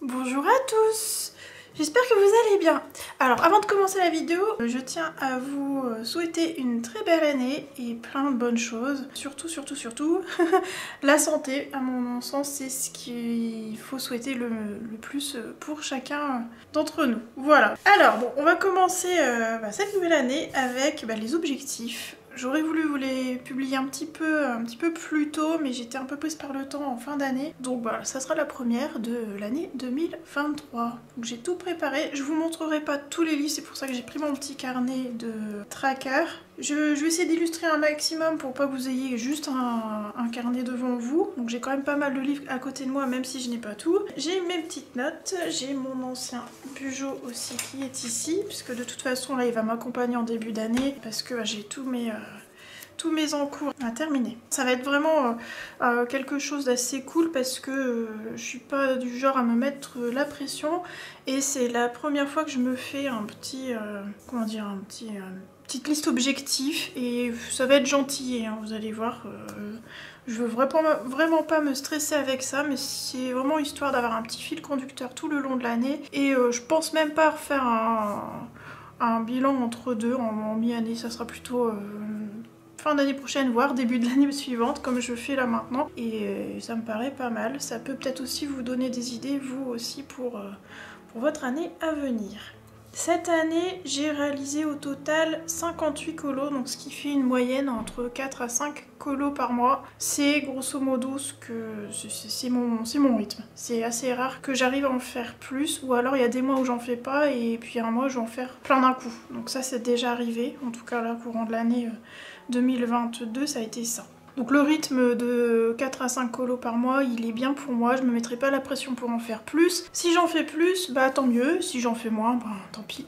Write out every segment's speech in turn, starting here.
Bonjour à tous, j'espère que vous allez bien. Alors avant de commencer la vidéo, je tiens à vous souhaiter une très belle année et plein de bonnes choses. Surtout, la santé, à mon sens, c'est ce qu'il faut souhaiter le plus pour chacun d'entre nous. Voilà. Alors bon, on va commencer cette nouvelle année avec les objectifs. J'aurais voulu vous les publier un petit peu plus tôt, mais j'étais un peu prise par le temps en fin d'année. Donc voilà, ça sera la première de l'année 2023. Donc j'ai tout préparé. Je vous montrerai pas tous les livres, c'est pour ça que j'ai pris mon petit carnet de tracker. Je vais essayer d'illustrer un maximum pour pas que vous ayez juste un carnet devant vous. Donc j'ai quand même pas mal de livres à côté de moi, même si je n'ai pas tout. J'ai mes petites notes, j'ai mon ancien Peugeot aussi qui est ici, puisque de toute façon là il va m'accompagner en début d'année, parce que j'ai tous mes encours à terminer. Ça va être vraiment quelque chose d'assez cool parce que je suis pas du genre à me mettre la pression et c'est la première fois que je me fais un petit, petite liste objectif et ça va être gentil, hein, vous allez voir. Je veux vraiment pas me stresser avec ça, mais c'est vraiment histoire d'avoir un petit fil conducteur tout le long de l'année et je pense même pas refaire un bilan entre deux en mi-année, ça sera plutôt fin d'année prochaine, voire début de l'année suivante, comme je fais là maintenant. Et ça me paraît pas mal. Ça peut peut-être aussi vous donner des idées, vous aussi, pour votre année à venir. Cette année, j'ai réalisé au total 58 colos, donc ce qui fait une moyenne entre 4 à 5 colos par mois. C'est grosso modo ce que c'est mon rythme. C'est assez rare que j'arrive à en faire plus, ou alors il y a des mois où j'en fais pas, et puis un mois je vais en faire plein d'un coup. Donc ça c'est déjà arrivé, en tout cas là, courant de l'année 2022, ça a été ça. Donc le rythme de 4 à 5 colos par mois, il est bien pour moi, je me mettrai pas la pression pour en faire plus. Si j'en fais plus, tant mieux, si j'en fais moins, tant pis.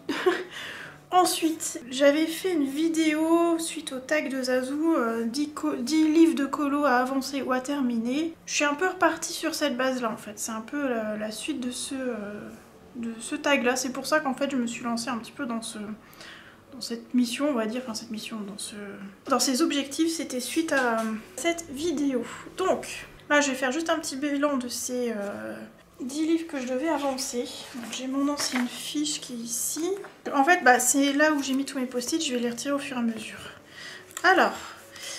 Ensuite, j'avais fait une vidéo suite au tag de Zazou, 10 livres de colo à avancer ou à terminer. Je suis un peu repartie sur cette base-là en fait, c'est un peu la suite de ce tag-là, c'est pour ça qu'en fait je me suis lancée un petit peu dans cette mission, on va dire, dans ces objectifs, c'était suite à cette vidéo. Donc, là je vais faire juste un petit bilan de ces 10 livres que je devais avancer. J'ai mon ancienne fiche qui est ici. En fait, c'est là où j'ai mis tous mes post-it, je vais les retirer au fur et à mesure. Alors,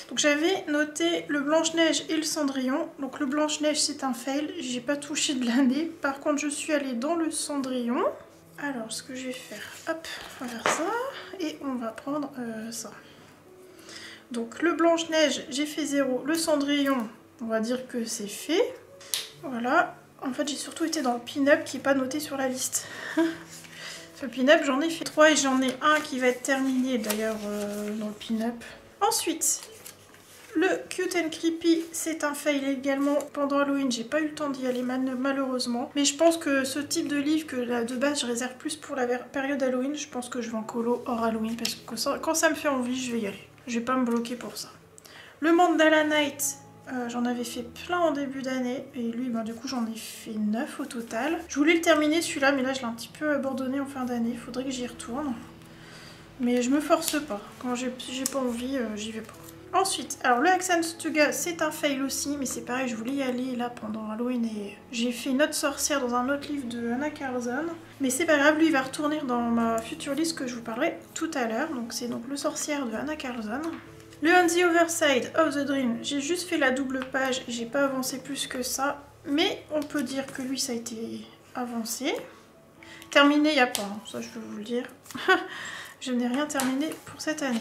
donc j'avais noté le Blanche-Neige et le Cendrillon. Donc le Blanche-Neige c'est un fail, j'ai pas touché de l'année. Par contre, je suis allée dans le Cendrillon. Alors, ce que je vais faire, hop, on va faire ça, et on va prendre ça. Donc, le Blanche-Neige, j'ai fait 0. Le Cendrillon, on va dire que c'est fait. Voilà. En fait, j'ai surtout été dans le pin-up qui n'est pas noté sur la liste. Le pin-up, j'en ai fait 3 et j'en ai un qui va être terminé, d'ailleurs, dans le pin-up. Ensuite, le Cute and Creepy, c'est un fail également. Pendant Halloween, j'ai pas eu le temps d'y aller malheureusement. Mais je pense que ce type de livre que là, de base je réserve plus pour la période Halloween, je pense que je vais en colo hors Halloween parce que quand ça me fait envie, je vais y aller. Je vais pas me bloquer pour ça. Le Mandala Night, j'en avais fait plein en début d'année. Et lui, du coup, j'en ai fait 9 au total. Je voulais le terminer celui-là, mais là, je l'ai un petit peu abandonné en fin d'année. Il faudrait que j'y retourne. Mais je me force pas. Quand j'ai pas envie, j'y vais pas. Ensuite, alors le Aksanstuga c'est un fail aussi, mais c'est pareil, je voulais y aller là pendant Halloween et j'ai fait une autre sorcière dans un autre livre de Anna Carlson. Mais c'est pas grave, lui il va retourner dans ma future liste que je vous parlerai tout à l'heure. Donc c'est donc le sorcière de Anna Carlson. Le On the Overside of the Dream, j'ai juste fait la double page, j'ai pas avancé plus que ça. Mais on peut dire que lui ça a été avancé. Terminé il n'y a pas, hein, ça je peux vous le dire. Je n'ai rien terminé pour cette année.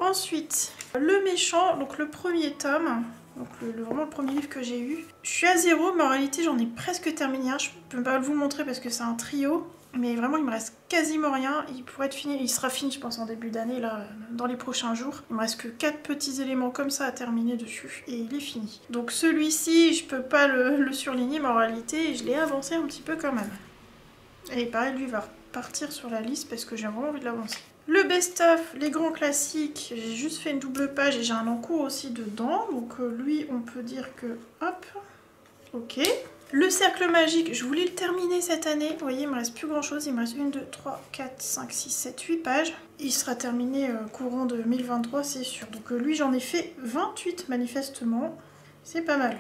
Ensuite, le méchant, donc le premier tome, donc vraiment le premier livre que j'ai eu. Je suis à 0, mais en réalité j'en ai presque terminé un. Je peux pas vous le montrer parce que c'est un trio, mais vraiment il me reste quasiment rien. Il pourrait être fini, il sera fini je pense en début d'année, là, dans les prochains jours. Il me reste que 4 petits éléments comme ça à terminer dessus et il est fini. Donc celui-ci, je peux pas le surligner, mais en réalité je l'ai avancé un petit peu quand même. Et pareil, lui va repartir sur la liste parce que j'ai vraiment envie de l'avancer. Le best-of, les grands classiques, j'ai juste fait une double page et j'ai un encours aussi dedans. Donc lui, on peut dire que... Hop, ok. Le cercle magique, je voulais le terminer cette année. Vous voyez, il me reste plus grand-chose. Il me reste 1, 2, 3, 4, 5, 6, 7, 8 pages. Il sera terminé courant 2023, c'est sûr. Donc lui, j'en ai fait 28 manifestement. C'est pas mal.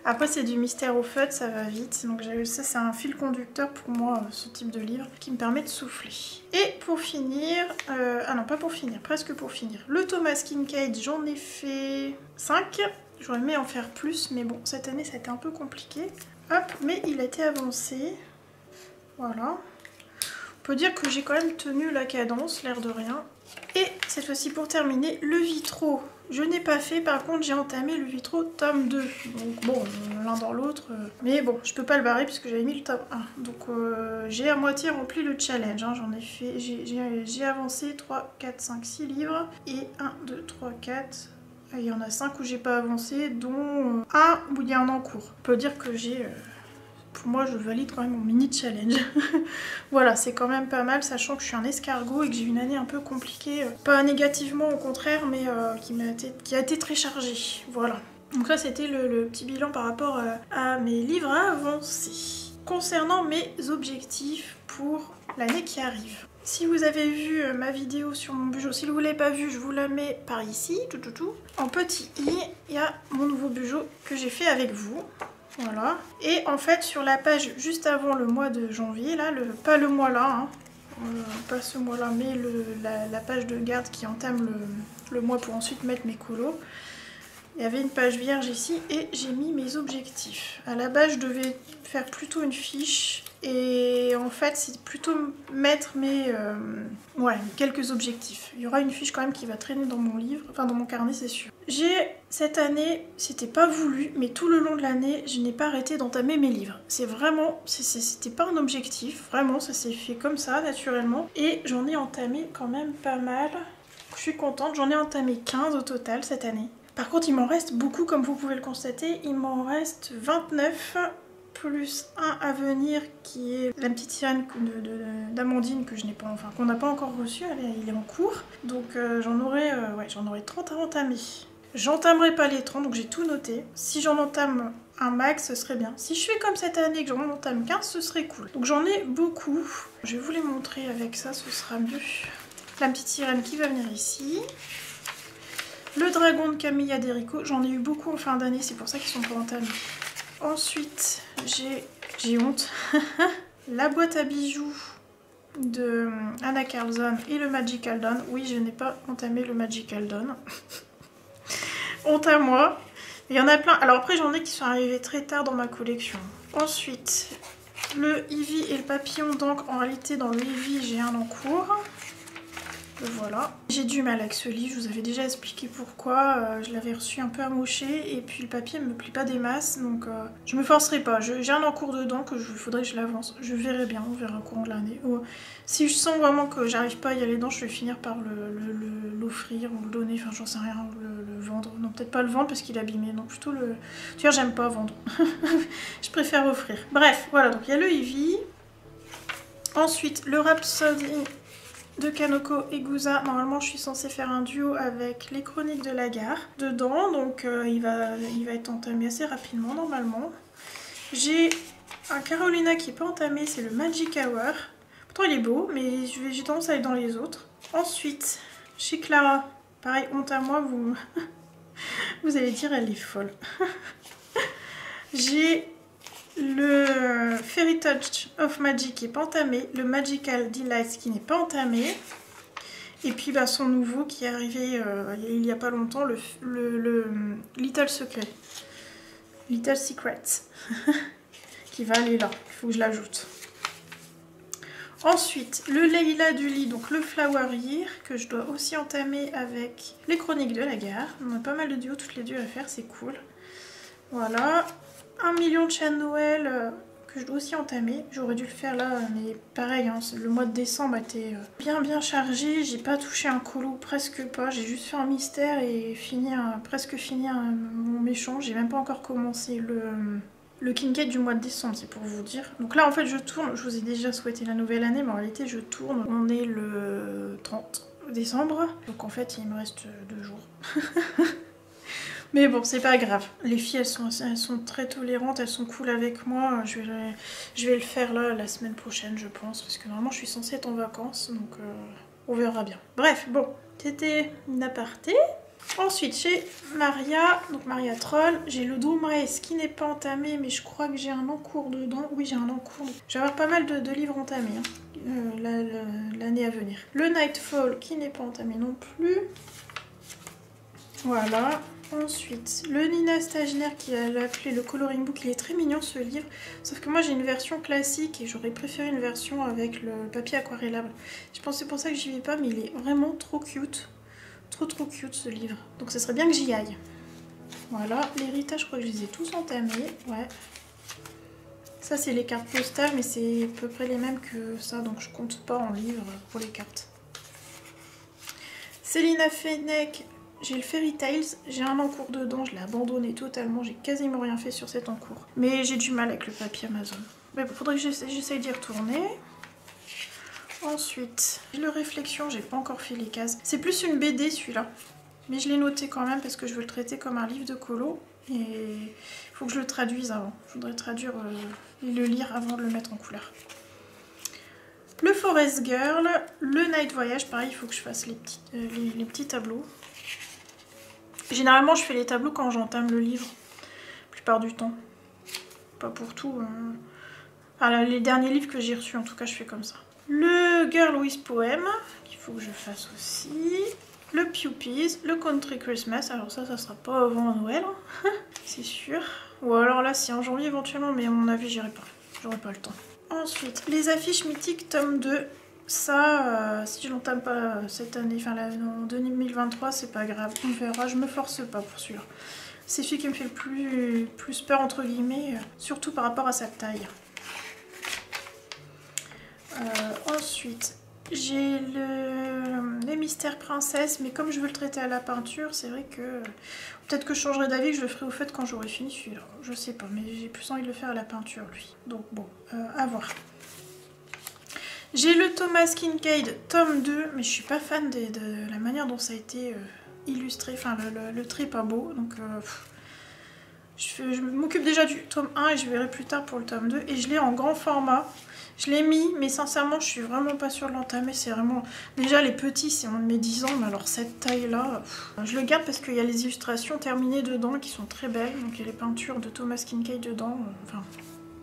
Après c'est du mystère au feutre, ça va vite. Donc ça c'est un fil conducteur pour moi, ce type de livre, qui me permet de souffler. Et pour finir, ah non pas pour finir, presque pour finir, le Thomas Kinkade, j'en ai fait 5. J'aurais aimé en faire plus, mais bon, cette année ça a été un peu compliqué. Hop, mais il a été avancé. Voilà. On peut dire que j'ai quand même tenu la cadence, l'air de rien. Et cette fois-ci pour terminer, le Vitro, je n'ai pas fait, par contre j'ai entamé le Vitro tome 2. Donc bon, l'un dans l'autre, mais bon, je peux pas le barrer puisque j'avais mis le tome 1. Donc j'ai à moitié rempli le challenge, hein. J'en ai fait, j'ai avancé 3, 4, 5, 6 livres. Et 1, 2, 3, 4... il y en a 5 où j'ai pas avancé, dont un où il y a un en cours. On peut dire que j'ai... pour moi, je valide quand même mon mini challenge. Voilà, c'est quand même pas mal, sachant que je suis un escargot et que j'ai une année un peu compliquée. Pas négativement, au contraire, mais qui a été très chargée. Voilà. Donc ça, c'était le petit bilan par rapport à mes livres à avancer. Concernant mes objectifs pour l'année qui arrive. Si vous avez vu ma vidéo sur mon Bujo, si vous ne l'avez pas vu, je vous la mets par ici, en petit i, il y a mon nouveau Bujo que j'ai fait avec vous. Voilà. Et en fait, sur la page juste avant le mois de janvier, là, pas le mois là, hein, pas ce mois-là, mais la page de garde qui entame le mois pour ensuite mettre mes colos, il y avait une page vierge ici et j'ai mis mes objectifs. À la base, je devais faire plutôt une fiche et en fait, c'est plutôt mettre ouais, quelques objectifs. Il y aura une fiche quand même qui va traîner dans mon livre, enfin dans mon carnet, c'est sûr. Cette année, c'était pas voulu, mais tout le long de l'année, je n'ai pas arrêté d'entamer mes livres. C'est vraiment, c'était pas un objectif, vraiment, ça s'est fait comme ça, naturellement. Et j'en ai entamé quand même pas mal. Je suis contente, j'en ai entamé 15 au total cette année. Par contre, il m'en reste beaucoup, comme vous pouvez le constater. Il m'en reste 29, plus un à venir qui est la petite sirène d'Amandine que je n'ai pas, enfin qu'on n'a pas encore reçu, il est en cours. Donc j'en aurai 30 à entamer. J'entamerai pas les 30, donc j'ai tout noté. Si j'en entame un max, ce serait bien. Si je fais comme cette année, que j'en entame 15, ce serait cool. Donc j'en ai beaucoup. Je vais vous les montrer avec ça, ce sera mieux. La petite sirène qui va venir ici. Le dragon de Camille Aderico, j'en ai eu beaucoup en fin d'année, c'est pour ça qu'ils sont pas entamés. Ensuite, j'ai honte. La boîte à bijoux de Anna Carlson et le Magical Dawn. Oui, je n'ai pas entamé le Magical Dawn. Honte à moi. Il y en a plein. Alors après, j'en ai qui sont arrivés très tard dans ma collection. Ensuite, le Ivy et le papillon. Donc en réalité, dans le Ivy, j'ai un en cours. Voilà. J'ai du mal avec ce livre, je vous avais déjà expliqué pourquoi. Je l'avais reçu un peu amoché et puis le papier ne me plie pas des masses, donc je me forcerai pas. J'ai un en cours dedans que faudrait que je l'avance. Je verrai bien, on verra au courant de l'année. Si je sens vraiment que j'arrive pas à y aller dedans, je vais finir par l'offrir ou le donner, enfin j'en sais rien, le vendre. Non, peut-être pas le vendre parce qu'il est abîmé, non plutôt le... Tu vois, j'aime pas vendre. Je préfère offrir. Bref, voilà, donc il y a le Ivy. Ensuite, le Rhapsody de Kanoko et Guza. Normalement, je suis censée faire un duo avec les Chroniques de la Gare dedans, donc il va être entamé assez rapidement normalement. J'ai un Carolina qui n'est pas entamé, c'est le Magic Hour. Pourtant, il est beau, mais j'ai tendance à aller dans les autres. Ensuite, chez Clara, pareil, honte à moi, vous allez dire elle est folle. J'ai le Fairy Touch of Magic qui n'est pas entamé, le Magical Delights qui n'est pas entamé, et puis bah, son nouveau qui est arrivé il n'y a pas longtemps, le Little Secret, Little Secrets, qui va aller là, il faut que je l'ajoute. Ensuite, le Leila du lit, donc le Flower Year, que je dois aussi entamer avec les Chroniques de la Gare. On a pas mal de duos toutes les deux à faire, c'est cool. Voilà. 1 million de chats de Noël que je dois aussi entamer. J'aurais dû le faire là, mais pareil, hein, le mois de décembre était bien chargé. J'ai pas touché un colo, presque pas. J'ai juste fait un mystère et presque fini mon méchant. J'ai même pas encore commencé le Kinkade du mois de décembre, c'est pour vous dire. Donc là, en fait, je tourne. Je vous ai déjà souhaité la nouvelle année, mais en réalité, je tourne. On est le 30 décembre. Donc en fait, il me reste 2 jours. Mais bon, c'est pas grave. Les filles, elles sont très tolérantes, elles sont cool avec moi. Je vais le faire là, la semaine prochaine, je pense. Parce que normalement, je suis censée être en vacances, donc on verra bien. Bref, bon, c'était une aparté. Ensuite, chez Maria, donc Maria Troll, j'ai le Doom Race qui n'est pas entamé, mais je crois que j'ai un encours dedans. Oui, j'ai un encours. Je vais avoir pas mal de livres entamés l'année à venir. Le Nightfall qui n'est pas entamé non plus. Voilà. Ensuite, le Nina Stagner qui a appelé le Coloring Book. Il est très mignon ce livre. Sauf que moi j'ai une version classique et j'aurais préféré une version avec le papier aquarellable. Je pense que c'est pour ça que j'y vais pas, mais il est vraiment trop cute. Trop cute ce livre. Donc ce serait bien que j'y aille. Voilà, l'héritage, je crois que je les ai tous entamés. Ouais. Ça c'est les cartes postales, mais c'est à peu près les mêmes que ça, donc je compte pas en livre pour les cartes. Célina Fenech, j'ai le Fairy Tales, j'ai un encours dedans, je l'ai abandonné totalement, j'ai quasiment rien fait sur cet encours. Mais j'ai du mal avec le papier Amazon. Mais faudrait que j'essaye d'y retourner. Ensuite, le Réflexion, j'ai pas encore fait les cases. C'est plus une BD celui-là. Mais je l'ai noté quand même parce que je veux le traiter comme un livre de colo. Et il faut que je le traduise avant. Je voudrais traduire et le lire avant de le mettre en couleur. Le Forest Girl, le Night Voyage, pareil, il faut que je fasse les petits tableaux. Généralement, je fais les tableaux quand j'entame le livre. La plupart du temps. Pas pour tout. Enfin, les derniers livres que j'ai reçus, en tout cas, je fais comme ça. Le Girl with Poem, qu'il faut que je fasse aussi. Le Pupies, le Country Christmas. Alors ça sera pas avant Noël, hein. C'est sûr. Ou alors là, si en janvier éventuellement, mais à mon avis, j'irai pas. J'aurai pas le temps. Ensuite, les affiches mythiques, tome 2. Ça, si je l'entame pas cette année, enfin en 2023, c'est pas grave. On verra, je me force pas pour celui-là. C'est celui qui me fait le plus peur, entre guillemets, surtout par rapport à sa taille. Ensuite, j'ai les Mystères Princesses, mais comme je veux le traiter à la peinture, c'est vrai que peut-être que je changerai d'avis, que je le ferai au fait quand j'aurai fini celui-là. Je sais pas, mais j'ai plus envie de le faire à la peinture, lui. Donc bon, à voir. J'ai le Thomas Kincaid tome 2, mais je suis pas fan de la manière dont ça a été illustré. Enfin, le trait est pas beau, donc je m'occupe déjà du tome 1 et je verrai plus tard pour le tome 2. Et je l'ai en grand format. Je l'ai mis, mais sincèrement, je suis vraiment pas sûre de l'entamer. C'est vraiment... Déjà, les petits, c'est en mes 10 ans, mais alors cette taille-là... Je le garde parce qu'il y a les illustrations terminées dedans qui sont très belles. Donc il y a les peintures de Thomas Kincaid dedans. Enfin,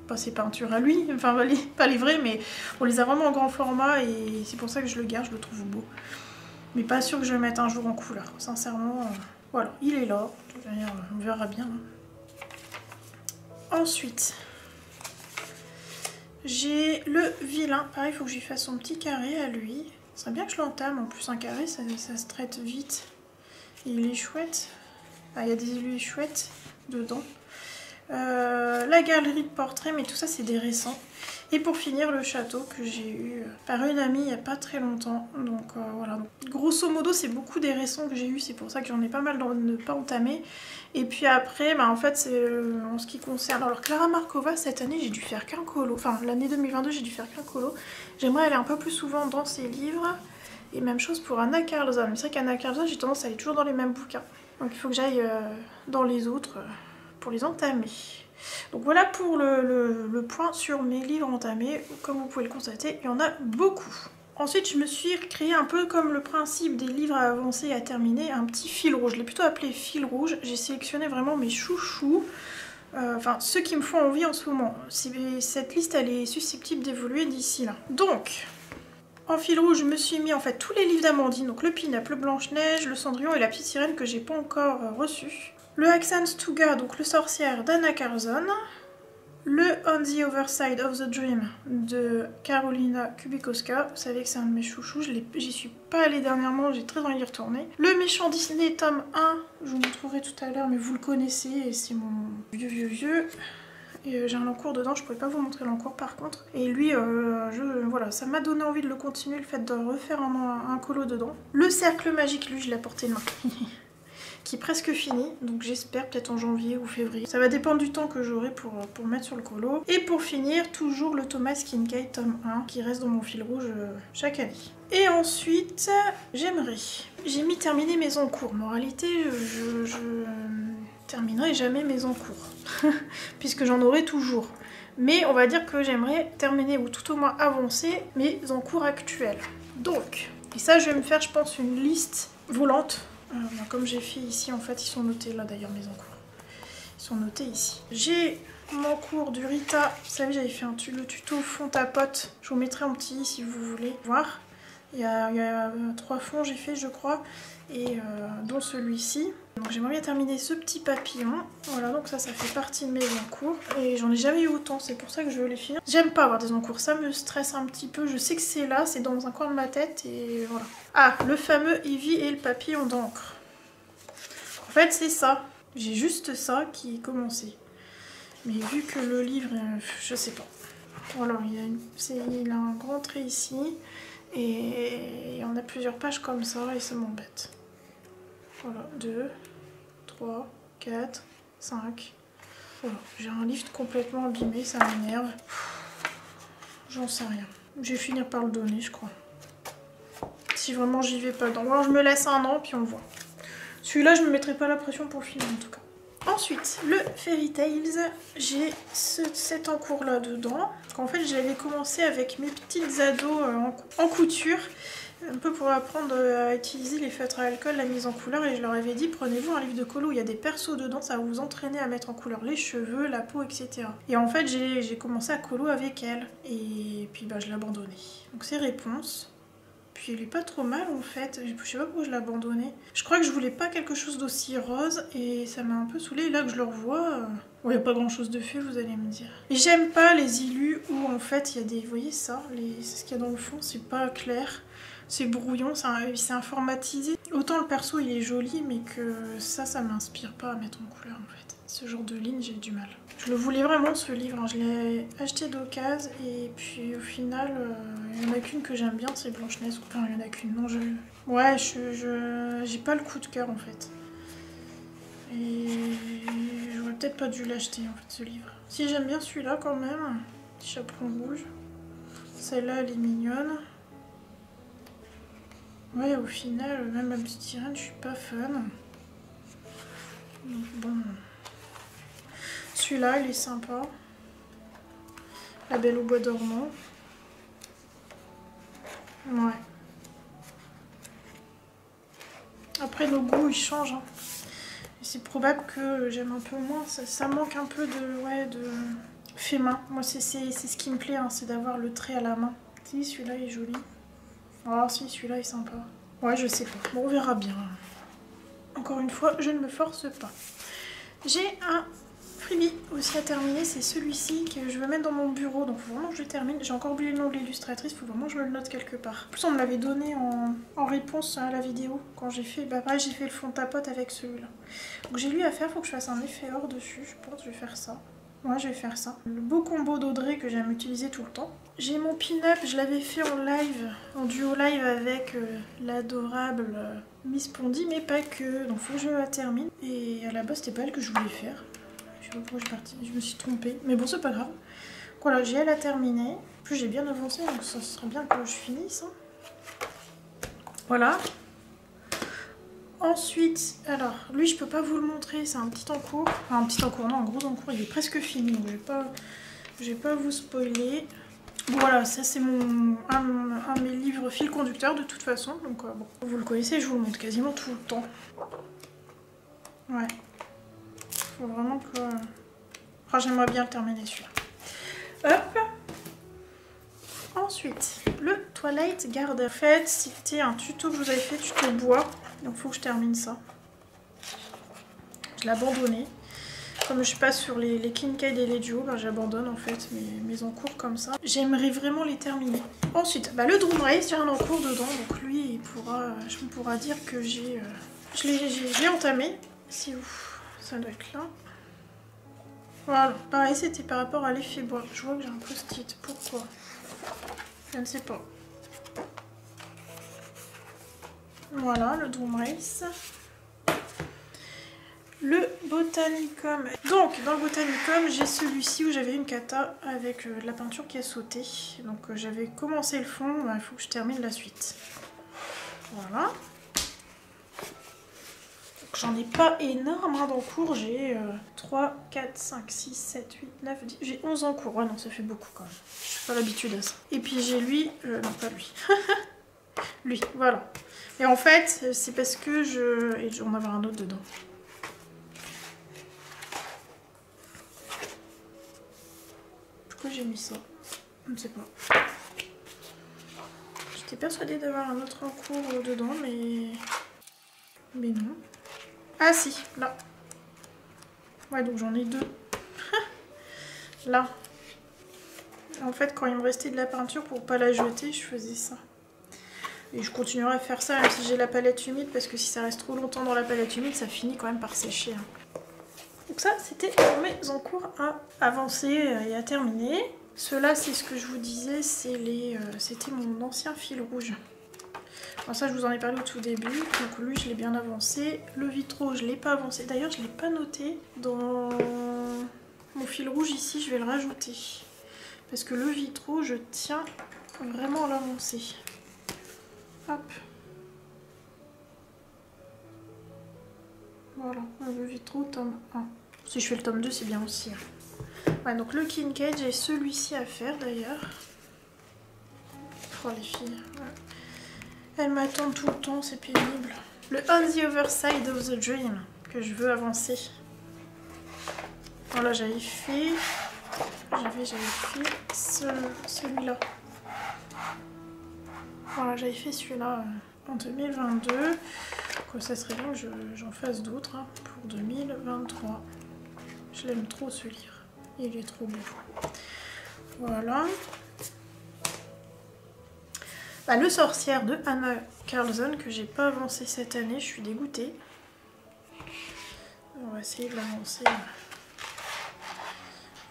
pas ses peintures à lui, enfin pas les vraies, mais on les a vraiment en grand format et c'est pour ça que je le garde, je le trouve beau. Mais pas sûr que je vais le mettre un jour en couleur. Sincèrement, voilà, il est là. On verra bien. Ensuite... J'ai le Vilain, pareil, il faut que j'y fasse son petit carré à lui. Ce serait bien que je l'entame, en plus un carré, ça se traite vite. Et il est chouette. Ah, il y a des îles chouettes dedans. La galerie de portraits, mais tout ça c'est des récents. Et pour finir, le château que j'ai eu par une amie il n'y a pas très longtemps. Donc voilà, donc, grosso modo c'est beaucoup des récents que j'ai eu, c'est pour ça que j'en ai pas mal de ne pas entamer. Et puis après, bah, en fait c'est en ce qui concerne... Alors Clara Markova, cette année j'ai dû faire qu'un colo. Enfin l'année 2022 j'ai dû faire qu'un colo. J'aimerais aller un peu plus souvent dans ses livres. Et même chose pour Anna Carlzon. Mais c'est vrai qu'Anna Carlzon, j'ai tendance à aller toujours dans les mêmes bouquins. Donc il faut que j'aille dans les autres pour les entamer. Donc voilà pour le point sur mes livres entamés. Comme vous pouvez le constater, il y en a beaucoup. Ensuite, je me suis créé un peu comme le principe des livres à avancer et à terminer, un petit fil rouge. Je l'ai plutôt appelé fil rouge. J'ai sélectionné vraiment mes chouchous. Enfin, ceux qui me font envie en ce moment. Cette liste, elle est susceptible d'évoluer d'ici là. Donc... En fil rouge, je me suis mis en fait tous les livres d'Amandine, donc le Pin-Up, le Blanche-Neige, le Cendrillon et la Petite Sirène que j'ai pas encore reçu. Le Haxan Stuga, donc le Sorcière d'Anna Carlzon. Le On the Other Side of the Dream de Karolina Kubikowska. Vous savez que c'est un de mes chouchous, j'y suis pas allée dernièrement, j'ai très envie d'y retourner. Le Méchant Disney tome 1, je vous le montrerai tout à l'heure, mais vous le connaissez, c'est mon vieux. Et j'ai un encours dedans, je pouvais pas vous montrer l'encours par contre. Et lui, voilà, ça m'a donné envie de le continuer, le fait de refaire un colo dedans. Le Cercle Magique, lui, je l'ai à portée de main. Qui est presque fini, donc j'espère peut-être en janvier ou février. Ça va dépendre du temps que j'aurai pour mettre sur le colo. Et pour finir, toujours le Thomas Kincaid tome 1, qui reste dans mon fil rouge chaque année. Et ensuite, j'aimerais... J'ai mis terminer mes encours. Moralité, je terminerai jamais mes encours. Puisque j'en aurai toujours. Mais on va dire que j'aimerais terminer, ou tout au moins avancer, mes encours actuels. Donc, et ça je vais me faire, je pense, une liste volante Comme j'ai fait ici, en fait, ils sont notés là d'ailleurs mes encours. Ils sont notés ici. J'ai mon cours du Rita. Vous savez, j'avais fait le tuto fond à pote. Je vous mettrai en petit si vous voulez voir. Il y a 3 fonds j'ai fait, je crois, et dont celui-ci. Donc j'aimerais bien terminer ce petit papillon. Voilà, donc ça fait partie de mes encours. Et j'en ai jamais eu autant, c'est pour ça que je veux les finir. J'aime pas avoir des encours, ça me stresse un petit peu. Je sais que c'est là, c'est dans un coin de ma tête, et voilà. Ah, le fameux Evie et le papillon d'encre. En fait, c'est ça. J'ai juste ça qui est commencé. Mais vu que le livre, je sais pas. Voilà, il a un grand trait ici. Et on a plusieurs pages comme ça et ça m'embête. Voilà, 2, 3, 4, 5. Voilà, j'ai un livre complètement abîmé, ça m'énerve. J'en sais rien. Je vais finir par le donner, je crois. Si vraiment j'y vais pas dedans. Alors je me laisse un an puis on voit. Celui-là, je me mettrai pas la pression pour le finir en tout cas. Ensuite, le Fairy Tales, j'ai cet encours là dedans. En fait, j'avais commencé avec mes petites ados en couture, un peu pour apprendre à utiliser les feutres à alcool, la mise en couleur, et je leur avais dit prenez-vous un livre de colo, il y a des persos dedans, ça va vous entraîner à mettre en couleur les cheveux, la peau, etc. Et en fait, j'ai commencé à colo avec elle, et puis bah, je l'ai abandonnée. Donc c'est réponse. Puis elle est pas trop mal en fait, je sais pas pourquoi je l'ai abandonnée. Je crois que je voulais pas quelque chose d'aussi rose et ça m'a un peu saoulée. Et là que je le revois, il n'y a pas grand chose de fait, vous allez me dire. Et j'aime pas les illus où en fait il y a des... Vous voyez ça, ce qu'il y a dans le fond, c'est pas clair. C'est brouillon, c'est informatisé. Autant le perso il est joli, mais que ça m'inspire pas à mettre en couleur en fait. Ce genre de ligne, j'ai du mal. Je le voulais vraiment ce livre, hein. Je l'ai acheté d'occasion et puis au final, il n'y en a qu'une que j'aime bien, c'est Blanche-Neige. Enfin, il n'y en a qu'une, non, ouais, j'ai pas le coup de cœur en fait. Et j'aurais peut-être pas dû l'acheter en fait ce livre. Si j'aime bien celui-là quand même, petit chaperon rouge. Celle-là elle est mignonne. Ouais, au final, même la petite sirène, je suis pas fan. Donc bon. Celui-là, il est sympa. La Belle au bois dormant. Ouais. Après, nos goûts, ils changent. Hein. C'est probable que j'aime un peu moins. Ça manque un peu de... Ouais, de... fait main. Moi, c'est ce qui me plaît, hein, c'est d'avoir le trait à la main. Si, celui-là, il est joli. Ah, si, celui-là est sympa. Ouais, je sais pas. Bon, on verra bien. Encore une fois, je ne me force pas. J'ai un freebie aussi à terminer, c'est celui-ci que je vais mettre dans mon bureau, donc faut vraiment que je le termine. J'ai encore oublié le nom de l'illustratrice, faut vraiment que je me le note quelque part. En plus, on me l'avait donné en réponse à la vidéo quand j'ai fait, bah pareil, j'ai fait le fond de tapote avec celui-là. Donc j'ai lui à faire, faut que je fasse un effet or dessus, je pense que je vais faire ça. Ouais, je vais faire ça. Le beau combo d'Audrey que j'aime utiliser tout le temps. J'ai mon pin-up, je l'avais fait en live, en duo live avec l'adorable Miss Pondy, mais pas que. Donc faut que je la termine. Et à la base, c'était pas elle que je voulais faire. Je sais pas pourquoi je suis partie, je me suis trompée. Mais bon, c'est pas grave. Voilà, j'ai elle à terminer. En plus, j'ai bien avancé, donc ça serait bien que je finisse. Voilà. Ensuite, alors, lui je peux pas vous le montrer, c'est un petit encours. Enfin, un petit encours, non, un gros encours, il est presque fini, donc je vais pas vous spoiler. Voilà, ça c'est un de mes livres fil conducteur de toute façon, donc bon, vous le connaissez, je vous le montre quasiment tout le temps. Ouais. Faut vraiment que... Enfin, j'aimerais bien le terminer celui-là. Hop. Ensuite, le Twilight Garden. En fait, c'était un tuto que je vous avais fait, tuto bois. Donc faut que je termine ça. Je l'ai abandonné. Comme je passe sur les Kincaid et les duos, ben j'abandonne en fait mes encours comme ça. J'aimerais vraiment les terminer. Ensuite, bah, le Drum Race, j'ai un encours dedans. Donc lui, je pourra dire que je l'ai entamé. Si vous, ça doit être là. Voilà, pareil, c'était par rapport à l'effet bois. Je vois que j'ai un post-it. Pourquoi? Je ne sais pas. Voilà, le Drum Race. Le Botanicum. Donc, dans le Botanicum, j'ai celui-ci où j'avais une cata avec de la peinture qui a sauté. Donc, j'avais commencé le fond, il faut que je termine la suite. Voilà. J'en ai pas énorme hein, d'encours. J'ai 3, 4, 5, 6, 7, 8, 9, 10. J'ai 11 encours. Ouais, non, ça fait beaucoup quand même. Je n'ai pas l'habitude à ça. Et puis j'ai lui. Non, pas lui. Lui, voilà. Et en fait, c'est parce que je... Et je vais en avoir un autre dedans. Pourquoi j'ai mis ça? Je ne sais pas. J'étais persuadée d'avoir un autre en cours dedans, mais non. Ah si, là. Ouais, donc j'en ai deux. Là. En fait, quand il me restait de la peinture pour pas la jeter, je faisais ça. Et je continuerai à faire ça même si j'ai la palette humide, parce que si ça reste trop longtemps dans la palette humide, ça finit quand même par sécher. Donc ça, c'était mes encours à avancer et à terminer. Ceux-là, c'est ce que je vous disais, c'était mon ancien fil rouge. Alors ça, je vous en ai parlé au tout début. Donc lui, je l'ai bien avancé. Le vitro, je l'ai pas avancé. D'ailleurs, je l'ai pas noté. Dans mon fil rouge ici, je vais le rajouter. Parce que le vitro, je tiens vraiment à l'avancer. Hop. Voilà, le vitro, tome 1. Si je fais le tome 2, c'est bien aussi. Ouais, donc le Kincaid, j'ai celui-ci à faire d'ailleurs. Oh les filles, ouais. Elles m'attendent tout le temps, c'est pénible. Le On the Other Side of the Dream, que je veux avancer. Voilà, j'avais fait celui-là. Voilà, j'avais fait celui-là en 2022. Quoi, ça serait bien que j'en fasse d'autres hein, pour 2023. Je l'aime trop ce livre. Il est trop beau. Voilà. Bah, le Sorcière de Anna Carlson que j'ai pas avancé cette année. Je suis dégoûtée. On va essayer de l'avancer.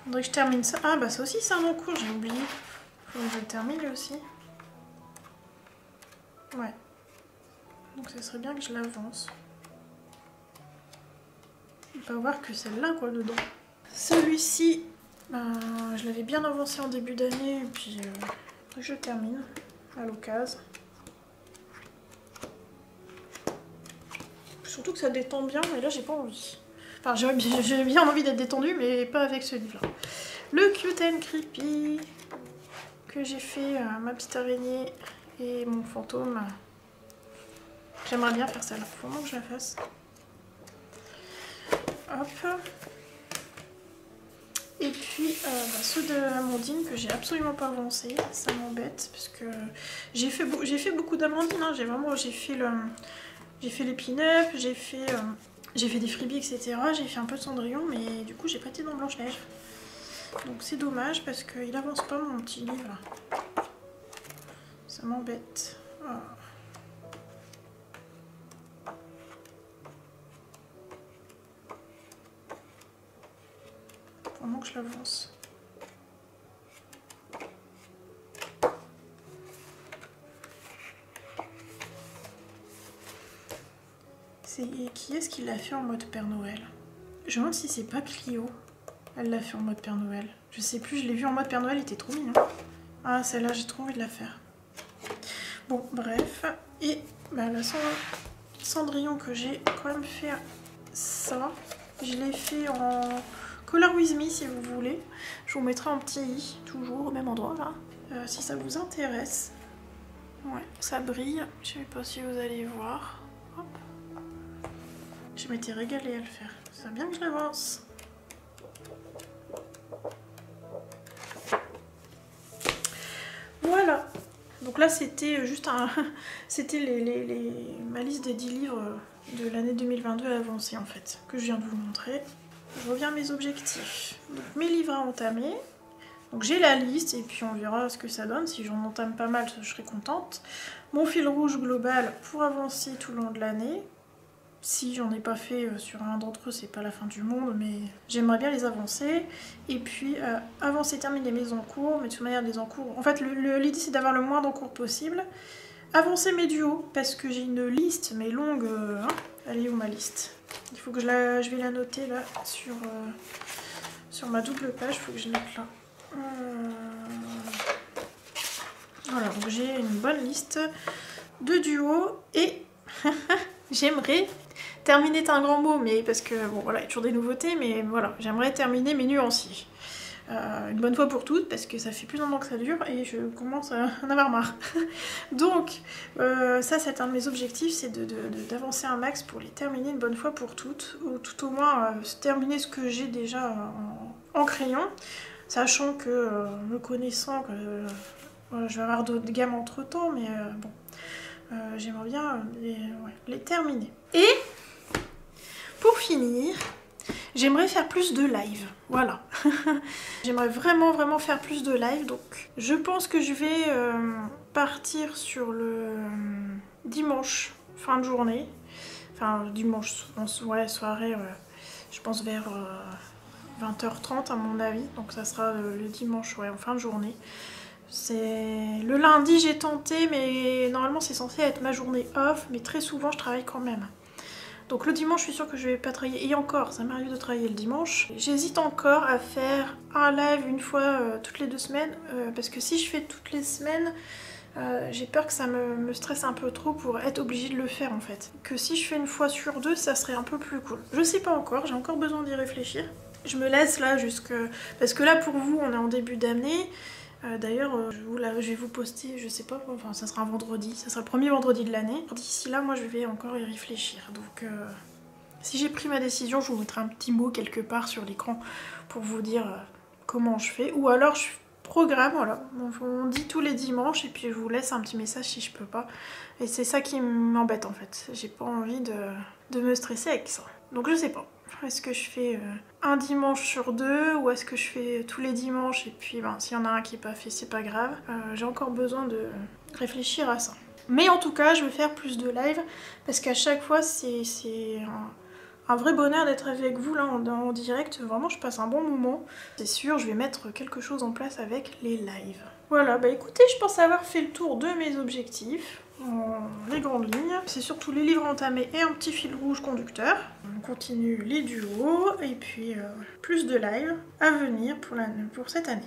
Faudrait que je termine ça. Ah bah ça aussi c'est un long cours, j'ai oublié. Faut que je le termine aussi. Ouais. Donc ça serait bien que je l'avance. On peut voir que celle-là quoi dedans. Celui-ci, je l'avais bien avancé en début d'année et puis je termine à l'occasion. Surtout que ça détend bien, mais là j'ai pas envie. Enfin j'ai bien envie d'être détendue, mais pas avec ce livre-là. Le Cute and Creepy que j'ai fait, ma petite araignée et mon fantôme. J'aimerais bien faire ça là, faut vraiment que je la fasse. Hop. Et puis ceux de Amandine que j'ai absolument pas avancé, ça m'embête parce que j'ai fait beaucoup d'Amandine, hein. J'ai fait les pin-up, j'ai fait des freebies, etc. J'ai fait un peu de Cendrillon, mais du coup j'ai pas été dans Blanche-Neige. Donc c'est dommage parce qu'il avance pas mon petit livre là. Ça m'embête. Ah. Faut vraiment que je l'avance. Qui est-ce qui l'a fait en mode Père Noël? Je me demande si c'est pas Clio. Elle l'a fait en mode Père Noël. Je sais plus, je l'ai vu en mode Père Noël, il était trop mignon. Ah, celle-là, j'ai trop envie de la faire. Bon, bref. Et la Cendrillon que j'ai quand même fait ça. Je l'ai fait en Color With Me si vous voulez. Je vous mettrai en petit i, toujours au même endroit là. Si ça vous intéresse. Ouais, ça brille. Je sais pas si vous allez voir. Hop. Je m'étais régalée à le faire. C'est bien que je l'avance. Voilà. Donc là c'était juste un... C'était ma liste des 10 livres de l'année 2022 à avancer en fait. Que je viens de vous montrer. Je reviens à mes objectifs. Donc mes livres à entamer. Donc j'ai la liste et puis on verra ce que ça donne. Si j'en entame pas mal, je serai contente. Mon fil rouge global pour avancer tout le long de l'année. Si j'en ai pas fait sur un d'entre eux, c'est pas la fin du monde, mais j'aimerais bien les avancer. Et puis avancer, terminer mes encours, mais de toute manière les encours... En fait, l'idée c'est d'avoir le moins d'encours possible. Avancer mes duos, parce que j'ai une liste, mais longue... hein. Elle est où ma liste? Il faut que je vais la noter là, sur ma double page, il faut que je mette là. Voilà, donc j'ai une bonne liste de duos et j'aimerais terminer, est un grand mot, mais parce que bon voilà, il y a toujours des nouveautés, mais voilà, j'aimerais terminer mes nuanciers. une bonne fois pour toutes parce que ça fait plus d'un an que ça dure et je commence à en avoir marre. Donc ça c'est un de mes objectifs, c'est d'avancer un max pour les terminer une bonne fois pour toutes, ou tout au moins terminer ce que j'ai déjà en crayon, sachant que me connaissant je vais avoir d'autres gammes entre temps, mais bon, j'aimerais bien les terminer. Et pour finir, j'aimerais faire plus de live, voilà. J'aimerais vraiment faire plus de live, donc je pense que je vais partir sur le dimanche, fin de journée. Enfin, dimanche, soirée, je pense vers 20h30 à mon avis, donc ça sera le dimanche, en fin de journée. Le lundi j'ai tenté, mais normalement c'est censé être ma journée off, mais très souvent je travaille quand même. Donc le dimanche, je suis sûre que je vais pas travailler. Et encore, ça m'arrive de travailler le dimanche. J'hésite encore à faire un live une fois toutes les 2 semaines. Parce que si je fais toutes les semaines, j'ai peur que ça me stresse un peu trop pour être obligée de le faire en fait. Que si je fais une fois sur 2, ça serait un peu plus cool. Je sais pas encore, j'ai encore besoin d'y réfléchir. Je me laisse là jusque... Parce que là pour vous, on est en début d'année. D'ailleurs, je vais vous poster, je sais pas, enfin ça sera un vendredi, ça sera le premier vendredi de l'année. D'ici là, moi je vais encore y réfléchir. Donc si j'ai pris ma décision, je vous mettrai un petit mot quelque part sur l'écran pour vous dire comment je fais. Ou alors je programme, voilà, on dit tous les dimanches et puis je vous laisse un petit message si je peux pas. Et c'est ça qui m'embête en fait, j'ai pas envie de me stresser avec ça. Donc je sais pas. Est-ce que je fais un dimanche sur 2 ou est-ce que je fais tous les dimanches et puis s'il y en a un qui n'est pas fait, c'est pas grave. J'ai encore besoin de réfléchir à ça. Mais en tout cas, je vais faire plus de live parce qu'à chaque fois, c'est un vrai bonheur d'être avec vous là en direct. Vraiment, je passe un bon moment. C'est sûr, je vais mettre quelque chose en place avec les lives. Voilà, bah écoutez, je pense avoir fait le tour de mes objectifs. Les grandes lignes. C'est surtout les livres entamés et un petit fil rouge conducteur. On continue les duos et puis plus de live à venir pour cette année.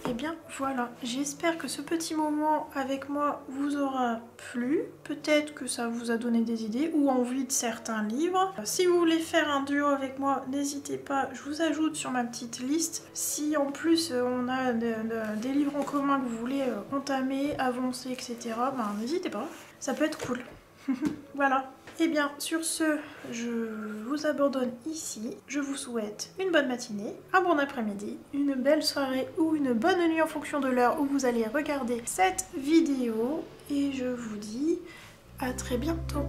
Et bien voilà, j'espère que ce petit moment avec moi vous aura plu. Peut-être que ça vous a donné des idées ou envie de certains livres. Si vous voulez faire un duo avec moi, n'hésitez pas, je vous ajoute sur ma petite liste. Si en plus on a des livres en commun que vous voulez entamer, avancer, etc., n'hésitez pas, ça peut être cool. Voilà. Et bien sur ce, je vous abandonne ici. Je vous souhaite une bonne matinée, un bon après-midi, une belle soirée ou une bonne nuit en fonction de l'heure où vous allez regarder cette vidéo. Et je vous dis à très bientôt.